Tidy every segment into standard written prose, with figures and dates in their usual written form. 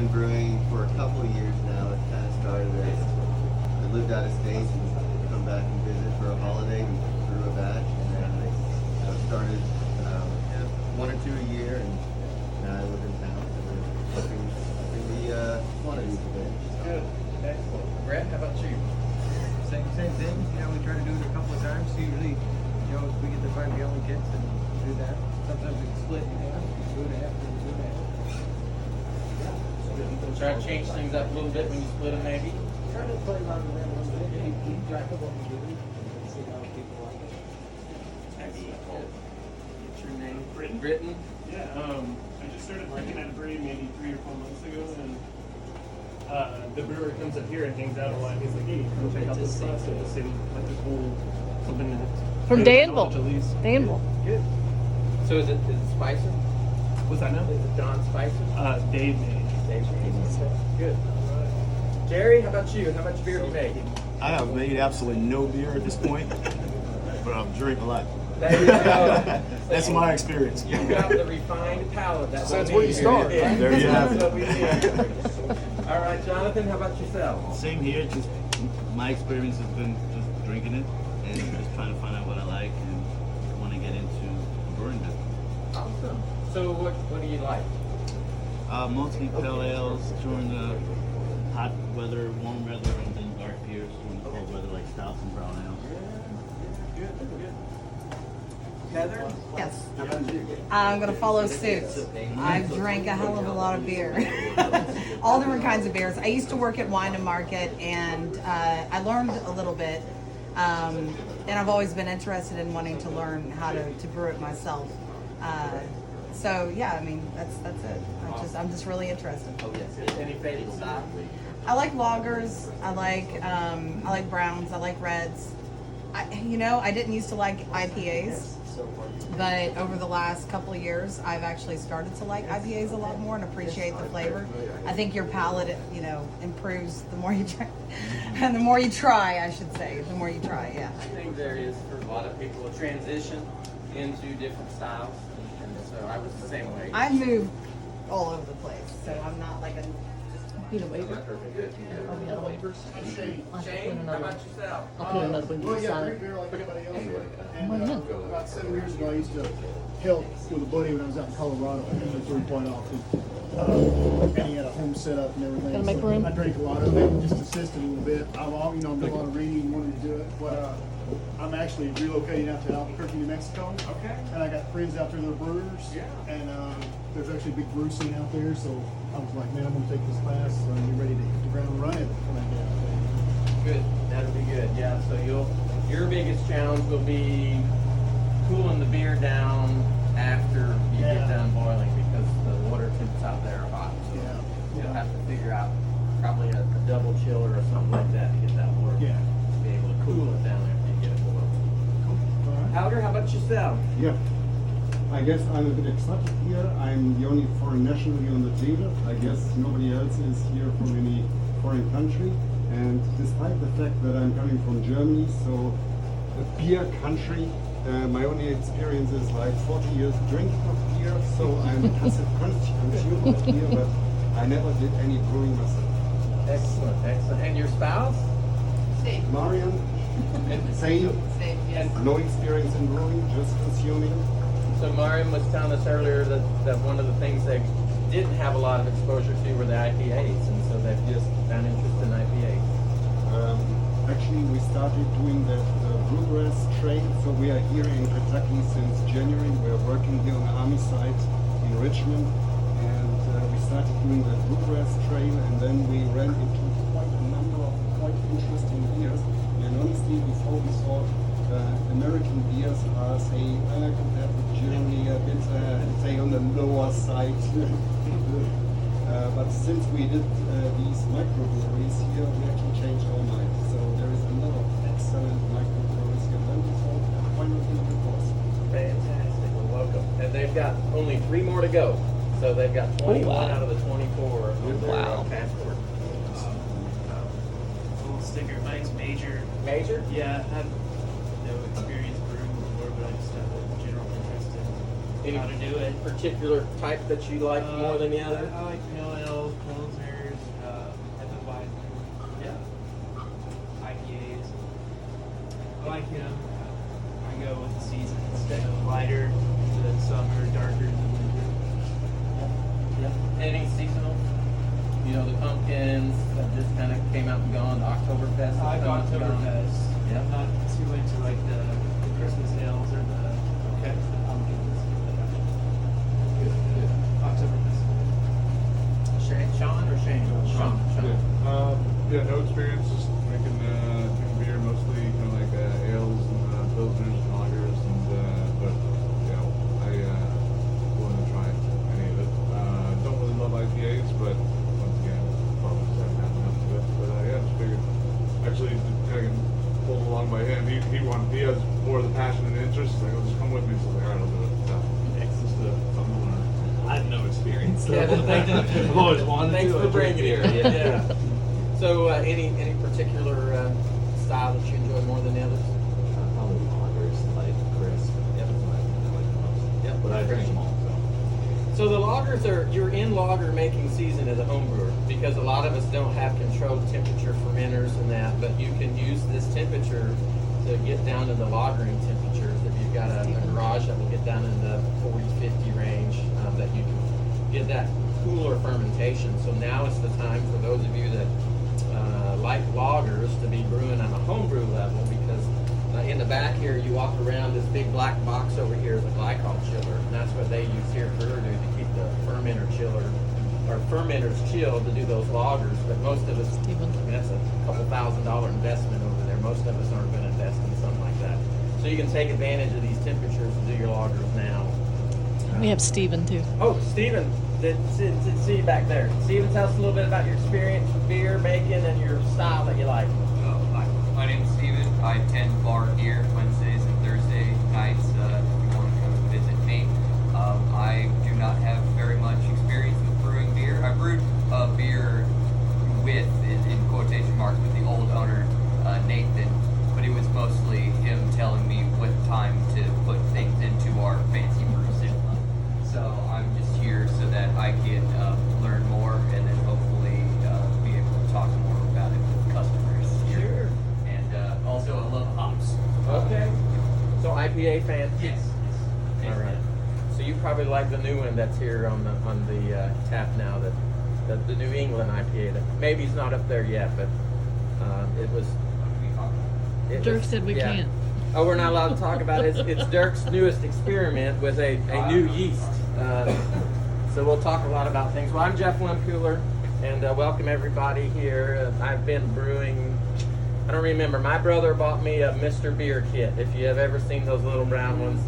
been brewing for a couple of years now. It kind of started as I lived out of state and come back and visit for a holiday and brew a batch. And then I started 1 or 2 a year, and now I live in town. So we're upping the quantities a bit. Good. Excellent. Brett, how about you? Same thing. We try to do it a couple of times. Usually, we get the 5-gallon kits and do that. Sometimes we can split in half, do it half, and do it half. Try to change things up a little bit when you split them, maybe. Try to play around with that a little bit. Keep track of what we do and see how people like it. Excellent. What's your name? Britton. Britton. Yeah, I just started working at a brewery maybe 3 or 4 months ago, and the brewer comes up here and hangs out a lot. He's like, hey, come check out this class. So it just seemed like a cool something that From Danville. at least. Danville. Good. So is it Spicer? What's that now? Is it Don Spicer? Dave made. Dave's good. All right. Jerry, how about you? How much beer do you make? I have made absolutely no beer at this point, but I've drank a lot. There you go. That's my experience. You got the refined palate. That's where you start, right? There you have That's it. what we need. All right, Jonathan, how about yourself? Same here, just my experience has been just drinking it and just trying to find out what I like and want to get into brewing business. Awesome. So what do you like? Mostly pale ales during the hot weather, warm weather, and then dark beers during the cold weather like stouts and brown ales. Good. Heather? Yes, How about you? I'm gonna follow suit. I've drank a hell of a lot of beer, all different kinds of beers. I used to work at Wine and Market, and I learned a little bit. And I've always been interested in wanting to learn how to brew it myself. So yeah, I mean that's it. I'm just really interested. Oh yes. Any favorite style? I like lagers. I like browns. I like reds. I didn't used to like IPAs. But over the last couple of years, I've actually started to like IPAs a lot more and appreciate the flavor. I think your palate, improves the more you try, and the more you try, I should say, the more you try, yeah. I think there is for a lot of people a transition into different styles, and so I was the same way. I move all over the place, so I'm not like a. Need a waiver? Good. Oh, we got a waiver. Shane, how about yourself? I'll put another one Well, to yeah, sign drink it. beer like everybody else. Why And not? about 7 years ago, I used to help with a buddy when I was out in Colorado. I brewed quite often. And he had a home set up and everything. Gotta make So room. I drank a lot of it, just assisted a little bit. I've done a lot of reading, wanted to do it. But I'm actually relocating out to Albuquerque, New Mexico. Okay. And I got friends out there that are brewers. Yeah. And there's actually a big brew scene out there. So I was like, man, I'm going to take this class so I'm ready to hit the ground running when I get out there. Good. That'll be good. Yeah. So your biggest challenge will be cooling the beer down after you get done boiling because the water temps out there are hot. So Yeah. you'll have to figure out probably a double chiller or something like that to get that water. Yeah. To be able to cool it down after you get it boiled. All right. Howder, how about yourself? Yeah, I guess I'm a bit excited here. I'm the only foreign national here on the table. I guess nobody else is here from any foreign country. And despite the fact that I'm coming from Germany, so a beer country, my only experience is like 40 years drinking of beer. So I'm a passive consumer of beer, but I never did any brewing myself. Excellent. And your spouse? Marian, same. And No experience in brewing, just consuming. so Mariam was telling us earlier that one of the things they didn't have a lot of exposure to were the IPAs, and so they've just found interest in IPAs. Actually, we started doing the bluegrass trail. So we are here in Kentucky since January. We are working here on the Army site in Richmond, and we started doing the bluegrass trail, and then we ran into quite a number of quite interesting beers. And honestly, before we thought American beers are, say, compared with Germany, a bit, say, on the lower side. But since we did these microbreweries here, we actually changed our mind. So there is a lot of excellent microbreweries here. And we thought, why not give it a course? Fantastic. Well, welcome. And they've got only 3 more to go, so they've got 21 wow. out of the 24 on their Wow. passport. Little sticker. Mine's major. Major? Yeah, I have no experience brewing before, but I just have a general interest in Any how to do it. particular type that you like more than the other? I like pale ales, I like him. I go with the season instead of lighter to summer, darker to winter. Yeah. Any seasonal? You know, the pumpkins that just kind of came out and gone, the Oktoberfest. I like Oktoberfest. Yeah. I'm not too into like the Christmas ales or the pumpkins. Good, good. Oktoberfest. Sean or Shane? Sean. Yeah, no experience, just drinking beer, mostly kind of like ales and pilsners and lagers, and but you know, I willing to try any of it. Don't really love IPAs, but once again, probably just haven't had enough of it. But yeah, just figured. Actually, kind of pulled along by him. He has more of the passion and interest. He's like, "Oh, just come with me." So I was like, "All right, I'll do it." So, it's just something to learn. I have no experience. Yeah, well, I've always wanted Thanks to. for I drink bringing it. beer. Yeah. So, any particular style that you enjoy more than the others? Probably lagers, like crisp. Yep. That's what I like the most. Yep. But I drink them all. So the lagers you're in lager making season as a home brewer because a lot of us don't have controlled temperature fermenters and that, but you can use this temperature to get down to the lagering temperatures. If you've got a garage that will get down in the 40, 50 range, that you can get that cooler fermentation. So now is the time for those of you that like lagers to be brewing on a homebrew level because in the back here you walk around this big black box over here is a glycol chiller, and that's what they use here at Brewer Dude to keep the fermenter chiller or fermenters chilled to do those lagers. But most of us, I mean, that's a couple $1,000 investment over there. Most of us aren't going to invest in something like that. So you can take advantage of these temperatures to do your lagers now. We have Steven too. Oh, Steven, see you back there. Steven, tell us a little bit about your experience with beer making and your style that you like. Hi, my name is Steven. I attend bar here Wednesdays and Thursday nights if you want to come and visit me. I do not have very much experience with brewing beer. I brewed beer with, in quotation marks, with the old owner, Nathan, but it was mostly him telling me what time to put things into our fancy brew system. So I'm just here so that I can learn more and then hopefully be able to talk more about it with customers here. Sure. And also I love hops. Okay. So IPA fan? Yes. All right. So you probably like the new one that's here on the tap now, that the New England IPA that maybe it's not up there yet, but it was. Dirk said we can't. Oh, we're not allowed to talk about it. It's Dirk's newest experiment with a new yeast. So we'll talk a lot about things. Well, I'm Jeff Lehmkuhler, and welcome everybody here. I've been brewing, I don't remember, my brother bought me a Mr. Beer kit, if you have ever seen those little brown ones.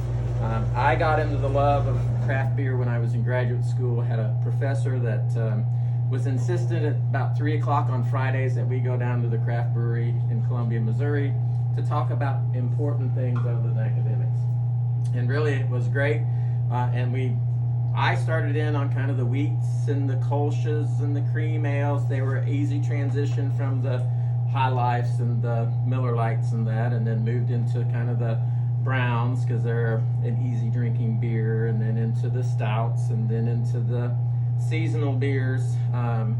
I got into the love of craft beer when I was in graduate school. I had a professor that was insistent at about 3 o'clock on Fridays that we go down to the craft brewery in Columbia, Missouri to talk about important things other than academics. And really it was great. I started in on kind of the wheats and the kolsches and the cream ales. They were easy transition from the High Lifes and the Miller Lights and that, and then moved into kind of the browns because they're an easy drinking beer, and then into the stouts, and then into the seasonal beers. I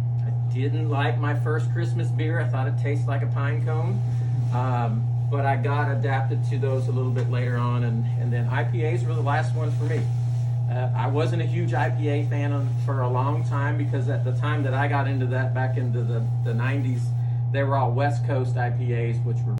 didn't like my first Christmas beer. I thought it tasted like a pine cone. But I got adapted to those a little bit later on, and then IPAs were the last one for me. I wasn't a huge IPA fan for a long time because at the time that I got into that back into the 90s, they were all West Coast IPAs, which were